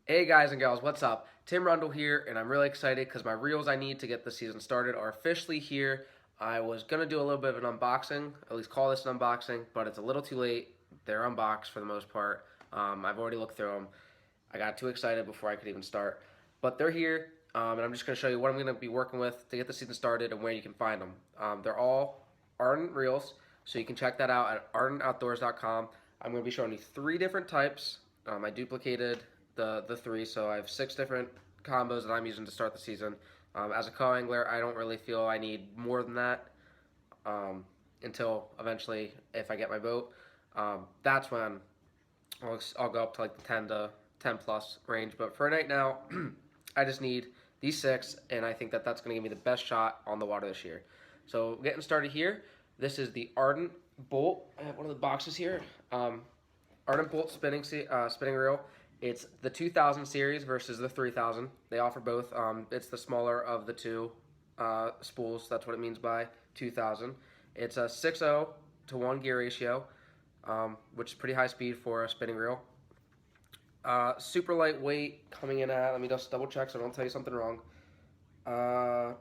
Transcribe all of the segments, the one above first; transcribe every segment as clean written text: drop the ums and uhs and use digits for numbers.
Hey guys and gals, what's up? Tim Rundle here, and I'm really excited because my reels I need to get the season started are officially here. I was going to do a little bit of an unboxing, at least call this an unboxing, but it's a little too late. They're unboxed for the most part. I've already looked through them. I got too excited before I could even start. But they're here, and I'm just going to show you what I'm going to be working with to get the season started and where you can find them. They're all Ardent Reels, so you can check that out at ardentoutdoors.com. I'm going to be showing you 3 different types. I duplicated the 3, so I have 6 different combos that I'm using to start the season. As a co-angler, I don't really feel I need more than that until eventually, if I get my boat, that's when I'll go up to like the 10 plus range. But for right now, I just need these 6, and I think that that's going to give me the best shot on the water this year. So getting started here, this is the Ardent Bolt. I have one of the boxes here. Ardent Bolt spinning reel. It's the 2000 series versus the 3000. They offer both. It's the smaller of the 2 spools. That's what it means by 2000. It's a 6.0 to 1 gear ratio, which is pretty high speed for a spinning reel. Super lightweight, coming in at, let me just double check so I don't tell you something wrong. I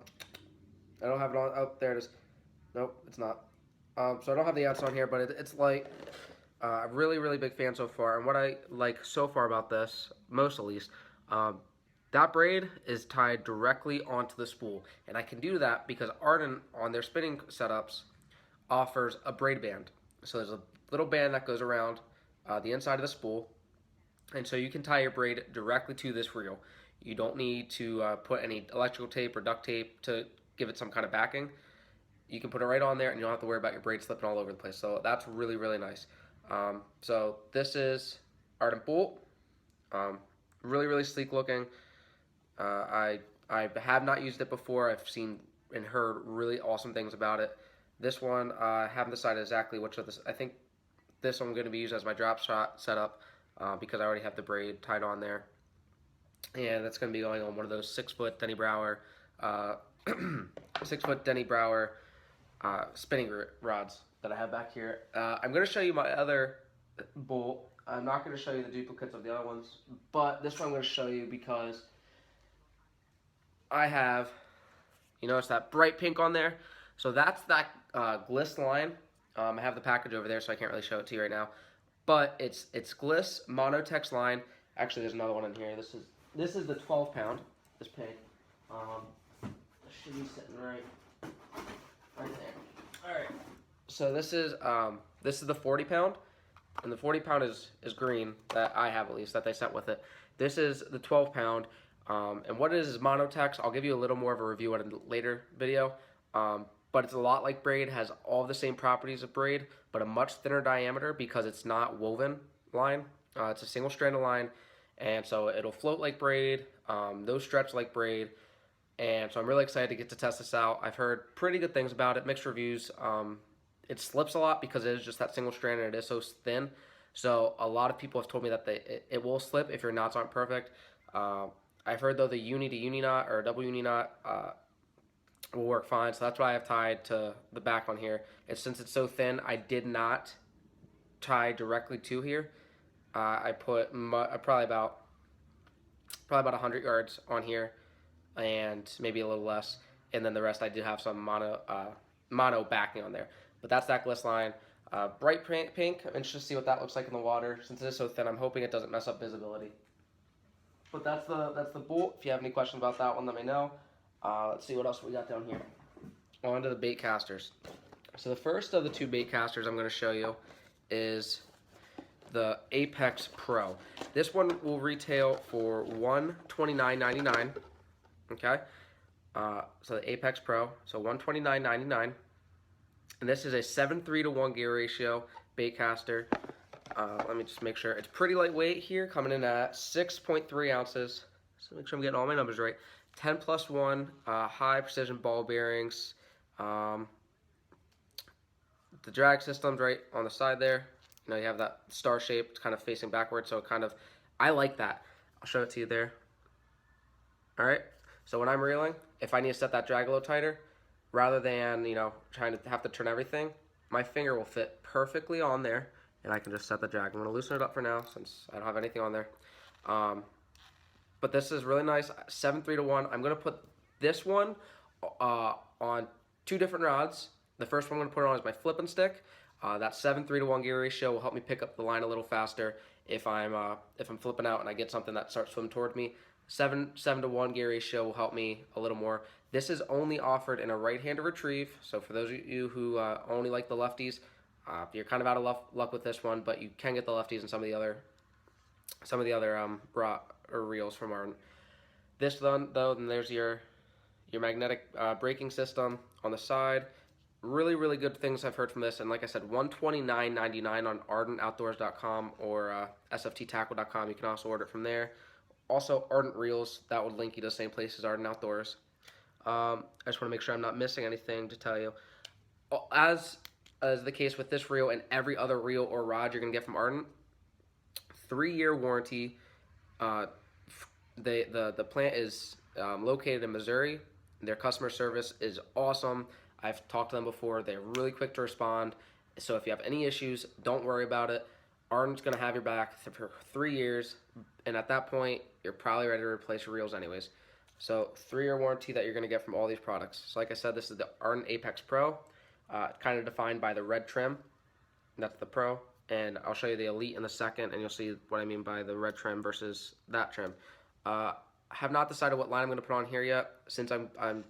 don't have it on, oh, there it is. Nope, it's not. So I don't have the outs on here, but it's light. Really big fan so far, and what I like so far about this, most at least, that braid is tied directly onto the spool, and I can do that because Ardent, on their spinning setups, offers a braid band. So there's a little band that goes around the inside of the spool, and so you can tie your braid directly to this reel. You don't need to put any electrical tape or duct tape to give it some kind of backing. You can put it right on there, and you don't have to worry about your braid slipping all over the place. So that's really nice. So this is Ardent Bolt. Really sleek looking. I have not used it before. I've seen and heard really awesome things about it. This one, I haven't decided exactly which of this. I think this one I'm going to be using as my drop shot setup because I already have the braid tied on there. And that's going to be going on one of those 6-foot Denny Brauer, 6-foot Denny Brauer spinning rods that I have back here. I'm going to show you my other bolt. I'm not going to show you the duplicates of the other ones, but this one I'm going to show you because I have, you notice that bright pink on there? So that's that Gliss line. I have the package over there, so I can't really show it to you right now. But it's Gliss Monotex line. Actually, there's another one in here. This is the 12-pound. This pink. It should be sitting right there. All right. So this is the 40-pound, and the 40-pound is green, that I have at least, that they sent with it. This is the 12-pound, and what it is Monotex. I'll give you a little more of a review in a later video, but it's a lot like braid. Has all the same properties of braid, but a much thinner diameter because it's not woven line. It's a single strand of line, and so it'll float like braid, those stretch like braid. And so I'm really excited to get to test this out. I've heard pretty good things about it, mixed reviews. It slips a lot because it is just that single strand and it is so thin. So a lot of people have told me that it will slip if your knots aren't perfect. I've heard though the uni to uni knot or double uni knot will work fine. So that's why I have tied to the back on here. Since it's so thin, I did not tie directly to here. I put probably about 100 yards on here, and maybe a little less, and then the rest I do have some mono backing on there. But that's that Gliss line. Bright pink. I'm interested to see what that looks like in the water. Since it is so thin, I'm hoping it doesn't mess up visibility. But that's the bolt. If you have any questions about that one, let me know. Let's see what else we got down here. On to the bait casters. So the first of the 2 bait casters I'm going to show you is the Apex Pro. This one will retail for $129.99. Okay, so the Apex Pro, so $129.99, and this is a 7.3 to 1 gear ratio bait caster. Let me just make sure it's pretty lightweight here, coming in at 6.3 ounces. So make sure I'm getting all my numbers right. 10+1 high precision ball bearings. The drag system's right on the side there. You know, you have that star shape, it's kind of facing backwards, so it kind of, I like that. I'll show it to you there. All right. So when I'm reeling, if I need to set that drag a little tighter, rather than, you know, trying to have to turn everything, my finger will fit perfectly on there, and I can just set the drag. I'm going to loosen it up for now since I don't have anything on there. but this is really nice. 7-3-1. I'm gonna put this one on 2 different rods. The first one I'm gonna put on is my flipping stick. That 7-3-1 gear ratio will help me pick up the line a little faster if I'm flipping out and I get something that starts swimming toward me. 7-to-1 gear ratio will help me a little more. This is only offered in a right-handed retrieve, so for those of you who only like the lefties, you're kind of out of luck with this one, but you can get the lefties in some of the other reels from Ardent. This one, though, then there's your magnetic braking system on the side. Really, really good things I've heard from this, and like I said, $129.99 on ArdentOutdoors.com or SFTTackle.com. You can also order it from there. Also, Ardent Reels, that would link you to the same place as Ardent Outdoors. I just want to make sure I'm not missing anything to tell you. As the case with this reel and every other reel or rod you're going to get from Ardent, 3-year warranty. The plant is located in Missouri. Their customer service is awesome. I've talked to them before. They're really quick to respond. So if you have any issues, don't worry about it. Ardent's going to have your back for 3 years, and at that point, you're probably ready to replace your reels anyways. So 3-year warranty that you're going to get from all these products. So like I said, this is the Ardent Apex Pro, kind of defined by the red trim. That's the Pro, and I'll show you the Elite in a second, and you'll see what I mean by the red trim versus that trim. I have not decided what line I'm going to put on here yet, since I'm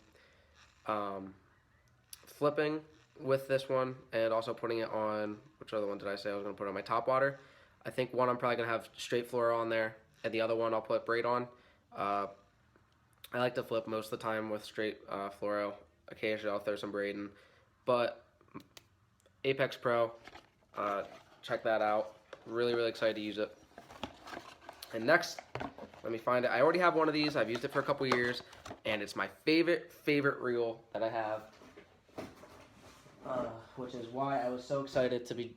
flipping with this one and also putting it on, which other one did I say I was going to put on my top water? I think one I'm probably going to have straight fluoro on there, and the other one I'll put braid on. I like to flip most of the time with straight fluoro. Occasionally I'll throw some braid in, but Apex Pro, check that out. Really, really excited to use it. And next, let me find it. I already have one of these. I've used it for a couple years, and it's my favorite reel that I have. Which is why I was so excited to be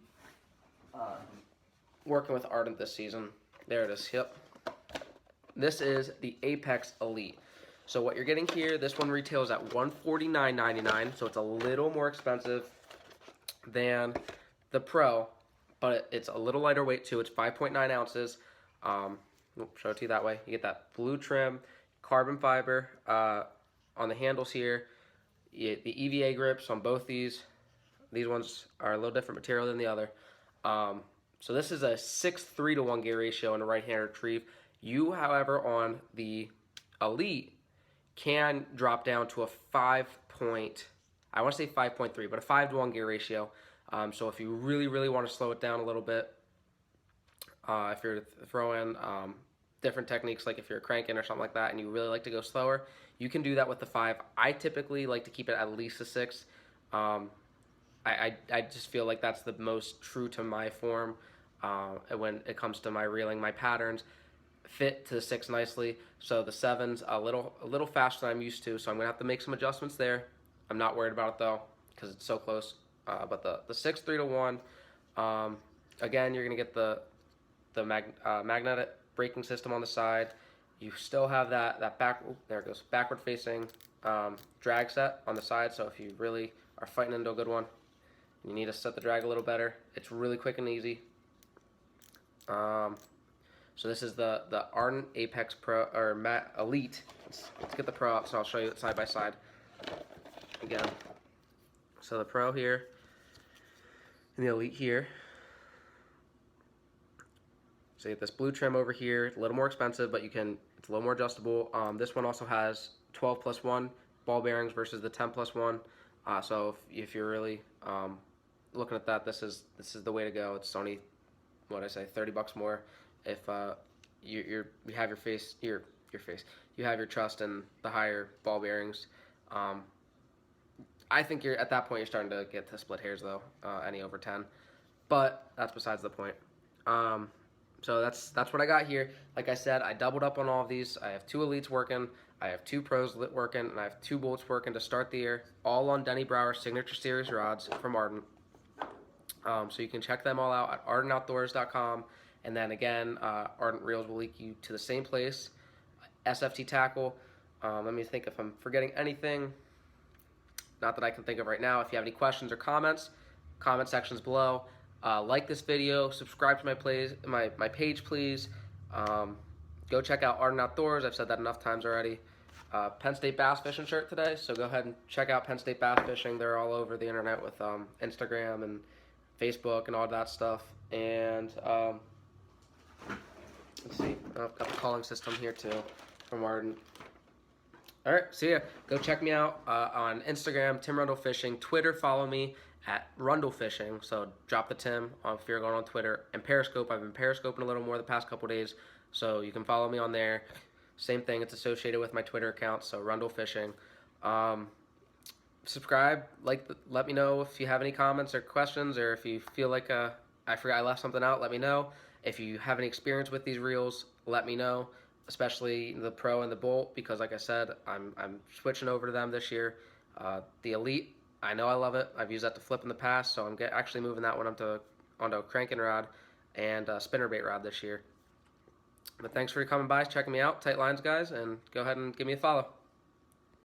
working with Ardent this season. There it is, yep. This is the Apex Elite. So what you're getting here, this one retails at $149.99, so it's a little more expensive than the Pro, but it's a little lighter weight too. It's 5.9 ounces. Show it to you that way. You get that blue trim, carbon fiber on the handles here. You get the EVA grips on both these. These ones are a little different material than the other. So this is a 6-3-to-1 gear ratio in a right-hand retrieve. You, however, on the Elite can drop down to a I want to say 5.3, but a 5-to-1 gear ratio. So if you really, really want to slow it down a little bit, if you're throwing different techniques, like if you're cranking or something like that, and you really like to go slower, you can do that with the 5. I typically like to keep it at least a 6. I just feel like that's the most true to my form when it comes to my reeling. My patterns fit to the 6 nicely, so the 7's a little faster than I'm used to, so I'm gonna have to make some adjustments there. I'm not worried about it though, because it's so close. But the 6-3-to-1, again, you're gonna get the magnetic braking system on the side. You still have that backward facing drag set on the side, so if you really are fighting into a good one, you need to set the drag a little better. It's really quick and easy. So this is the Ardent Apex Pro or Elite. Let's get the Pro up, so I'll show you it side by side again. So the Pro here and the Elite here. So you get this blue trim over here. It's a little more expensive, but it's a little more adjustable. This one also has 12+1 ball bearings versus the 10+1. So if you're really looking at that, this is the way to go. It's only, what I say, $30 more if you have you have your trust in the higher ball bearings. I think at that point you're starting to get to split hairs though, any over 10, but that's besides the point. So that's what I got here. Like I said, I doubled up on all of these. I have 2 Elites working, I have 2 Pros working, and I have 2 Bolts working to start the year, all on Denny Brower Signature Series rods from Ardent. So you can check them all out at ArdentOutdoors.com. And then again, Ardent Reels will link you to the same place, SFT Tackle. Let me think if I'm forgetting anything. Not that I can think of right now. If you have any questions or comments, comment sections below. Like this video, subscribe to my page, please. go check out Ardent Outdoors. I've said that enough times already. Penn State Bass Fishing shirt today, so go ahead and check out Penn State Bass Fishing. They're all over the internet with Instagram and Facebook and all that stuff. And let's see, I've got the calling system here too from Ardent. All right, see ya. Go check me out on Instagram, Tim Rundle Fishing. Twitter, follow me at Rundle Fishing. So drop the Tim if you're going on Twitter. And Periscope, I've been Periscoping a little more the past couple days, so you can follow me on there. Same thing, it's associated with my Twitter account, so Rundle Fishing. Subscribe, let me know if you have any comments or questions, or if you feel like I forgot I left something out, let me know. If you have any experience with these reels, let me know, especially the Pro and the Bolt, because like I said, I'm switching over to them this year. The Elite, I know I love it. I've used that to flip in the past, so I'm actually moving that one onto a cranking rod and a spinnerbait rod this year. But thanks for coming by, checking me out. Tight lines, guys, and go ahead and give me a follow.